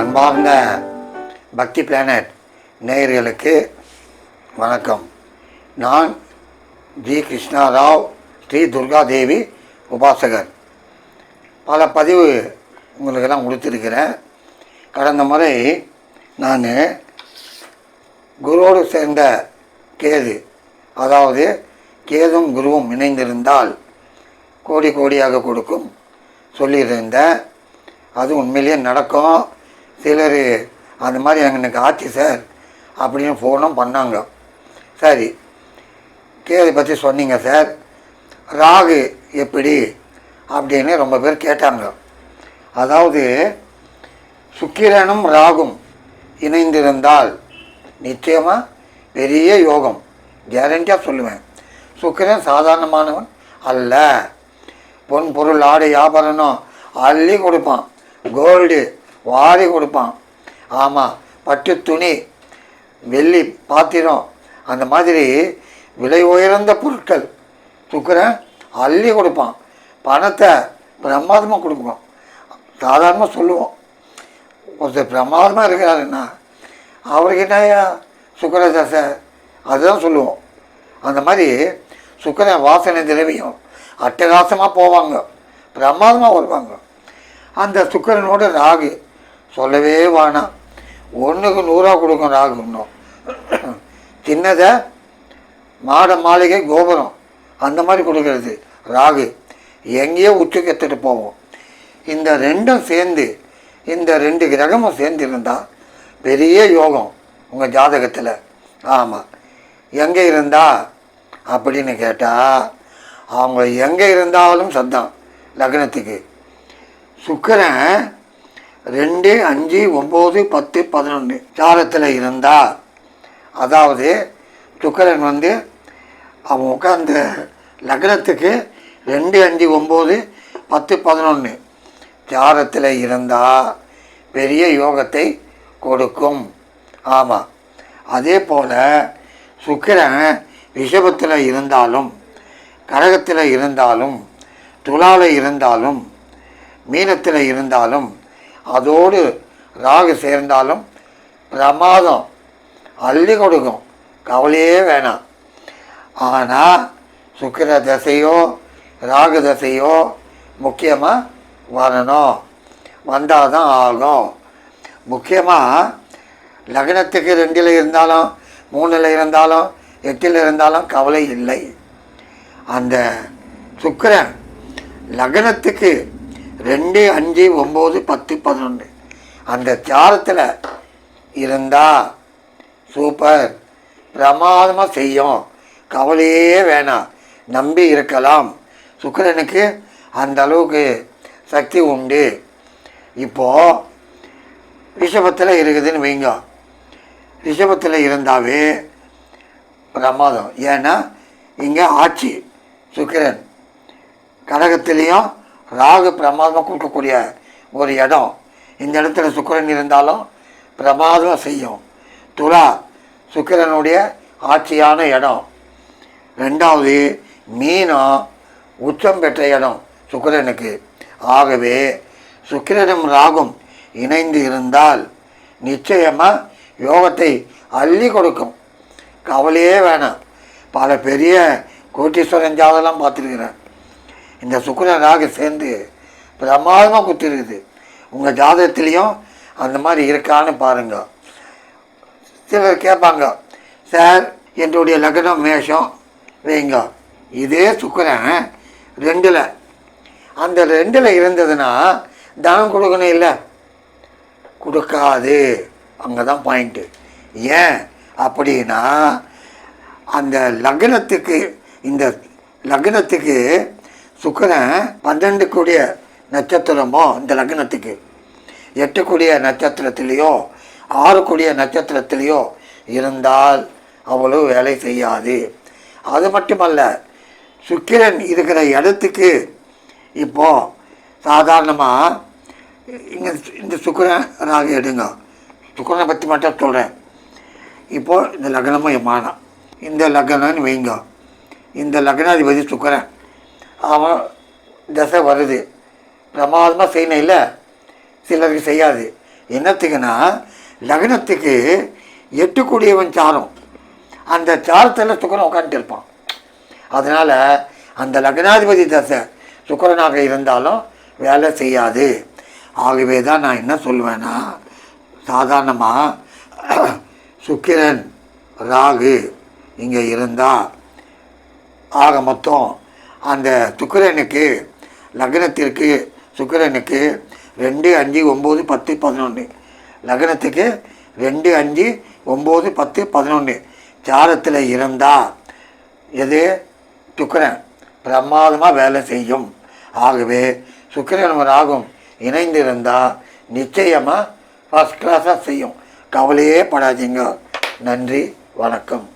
அன்பார்ந்த பக்தி பிளானட் நேயர்களுக்கு வணக்கம். நான் ஜி கிருஷ்ணாராவ், ஸ்ரீ துர்காதேவி உபாசகர். பல பதிவு உங்களுக்கெல்லாம் கொடுத்துருக்கிறேன். கடந்த முறை நான் குருவோடு சேர்ந்த கேது, அதாவது கேதும் குருவும் இணைந்திருந்தால் கோடி கோடியாக கொடுக்கும் சொல்லியிருந்தேன். அது உண்மையிலேயே நடக்கும். சிலர் அந்த மாதிரி எனக்கு ஆச்சு சார் அப்படின்னு ஃபோனும் பண்ணாங்க. சரி, கேது பற்றி சொன்னீங்க சார், ராகு எப்படி அப்படின்னு ரொம்ப பேர் கேட்டாங்க. அதாவது சுக்கிரனும் ராகும் இணைந்திருந்தால் நிச்சயமாக பெரிய யோகம், கேரண்டியாக சொல்லுவேன். சுக்கிரன் சாதாரணமானவன் அல்ல. பொன் பொருள் ஆடை ஆபரணம் அள்ளி கொடுப்பான், கோல்டு வாரி கொடுப்பான். ஆமாம், பட்டு துணி, வெள்ளி பாத்திரம், அந்த மாதிரி விலை உயர்ந்த பொருட்கள் சுக்கிரன் அள்ளி கொடுப்பான். பணத்தை பிரமாதமாக கொடுப்பான். சாதாரணமாக சொல்லுவோம், ஒருத்தர் பிரமாதமாக இருக்கிறாருன்னா அவருக்கு என்னையா சுக்கிர தசை, அதுதான் சொல்லுவோம். அந்த மாதிரி சுக்கிரன் வாசனை திரவியம் அட்டகாசமாக போவாங்க, பிரமாதமாக வருவாங்க. அந்த சுக்கிரனோட ராகு சொல்லவே வேணாம். 1க்கு 100 கொடுக்கும் ராகு. இன்னும் சின்னதை மாட மாளிகை கோபுரம் அந்த மாதிரி கொடுக்கறது ராகு. எங்கேயோ உச்சுக்கு எடுத்துகிட்டு போவோம். இந்த ரெண்டும் சேர்ந்து, இந்த 2 கிரகமும் சேர்ந்து இருந்தால் பெரிய யோகம் உங்கள் ஜாதகத்தில். ஆமாம், எங்கே இருந்தா அப்படின்னு கேட்டால் அவங்க எங்கே இருந்தாலும் சத்தம். லக்னத்துக்கு சுக்கிரன் 2, 5, 9, 10, 11 சாரத்தில் இருந்தால், அதாவது சுக்கிரன் அவன் உட்காந்து லக்னத்துக்கு 2, 5, 9, 10, 11 சாரத்தில் இருந்தால் பெரிய யோகத்தை கொடுக்கும். ஆமாம், அதே போல் சுக்கிரன் ரிஷபத்தில் இருந்தாலும், கடகத்தில் இருந்தாலும், துலாவில் இருந்தாலும், மீனத்தில் இருந்தாலும், அதோடு ராகு சேர்ந்தாலும் பிரமாதம் அள்ளி கொடுக்கும், கவலையே வேணாம். ஆனால் சுக்கிர தசையோ ராகு தசையோ முக்கியமாக வரணும், வந்தால் தான் ஆகும். முக்கியமாக லக்னத்துக்கு 2ல் இருந்தாலும், 3ல் இருந்தாலும், 8ல் இருந்தாலும் கவலை இல்லை. அந்த சுக்கிரன் லக்னத்துக்கு 2, 5, 9, 10, 11 அந்த சாரத்தில் இருந்தால் சூப்பர், பிரமாதமாக செய்யும், கவலையே வேணாம், நம்பி இருக்கலாம். சுக்கிரனுக்கு அந்த அளவுக்கு சக்தி உண்டு. இப்போது ரிஷபத்தில் இருக்குதுன்னு வைங்க. ரிஷபத்தில் இருந்தாவே பிரமாதம். ஏன்னா இங்கே ஆட்சி சுக்கிரன், கடகத்திலையும் ராகு பிரமாதமாக கொடுக்கக்கூடிய ஒரு இடம். இந்த இடத்துல சுக்கிரன் இருந்தாலும் பிரமாதமாக செய்யும். துலா சுக்கிரனுடைய ஆட்சியான இடம். 2வது மீனம் உச்சம் பெற்ற இடம் சுக்கிரனுக்கு. ஆகவே சுக்கிரனும் ராகும் இணைந்து இருந்தால் நிச்சயமாக யோகத்தை அள்ளி கொடுக்கும், கவலையே வேணாம். பல பெரிய கோட்டீஸ்வரன் ஜாதெல்லாம் பார்த்துருக்கிறேன். இந்த சுக்கிரன் ராகு சேர்ந்து பிரமாதமாக குத்திருக்குது. உங்கள் ஜாதகத்துலேயும் அந்த மாதிரி இருக்கான்னு பாருங்க. சிலர் கேட்பாங்க, சார் என்னுடைய லக்னம் மேஷம் வைங்க, இதே சுக்கிரன் 2ல், அந்த 2ல் இருந்ததுன்னா தனம் கொடுக்கணும் இல்லை, கொடுக்காது. அங்கே தான் பாயிண்ட்டு. ஏன் அப்படின்னா அந்த லக்னத்துக்கு, இந்த லக்னத்துக்கு சுக்கிரன் 12 கூடிய நட்சத்திரமோ, இந்த லக்னத்துக்கு 8 கூடிய நட்சத்திரத்திலேயோ 6 கூடிய நட்சத்திரத்திலேயோ இருந்தால் அவ்வளோ வேலை செய்யாது. அது மட்டுமல்ல, சுக்கிரன் இருக்கிற இடத்துக்கு இப்போது சாதாரணமாக இங்கே இந்த சுக்கிரன் ராகு எடுங்க, சுக்கிரனை பற்றி மட்டும் சொல்கிறேன். இப்போது இந்த லக்னமும் எம்மானம், இந்த லக்னம்னு வைங்க. இந்த லக்னாதிபதி சுக்கிரன், அவன் தசை வருது, பிரமாதமாக செய்யணும் இல்லை, சிலருக்கு செய்யாது. என்னத்துக்குன்னா லக்னத்துக்கு 8 கூடியவன் சாரம், அந்த சாரத்தில் சுக்கிரன் உட்காந்துட்டு இருப்பான். அதனால் அந்த லக்னாதிபதி தசை சுக்கிரனாக இருந்தாலும் வேலை செய்யாது. ஆகவே தான் நான் என்ன சொல்லுவேன்னா, சாதாரணமாக சுக்கிரன் ராகு இங்கே இருந்தால் ஆக மொத்தம் அந்த சுக்கிரனுக்கு லக்னத்திற்கு சுக்கிரனுக்கு 2, 5, 9, 10, 11 லக்னத்துக்கு 2, 5, 9, 10, 11 சாரத்தில் இருந்தால் எது சுக்கிரன் பிரமாதமாக வேலை செய்யும். ஆகவே சுக்கிரனும் ராகும் இணைந்திருந்தால் நிச்சயமாக ஃபஸ்ட் கிளாஸாக செய்யும். கவலையே படாதீங்க. நன்றி, வணக்கம்.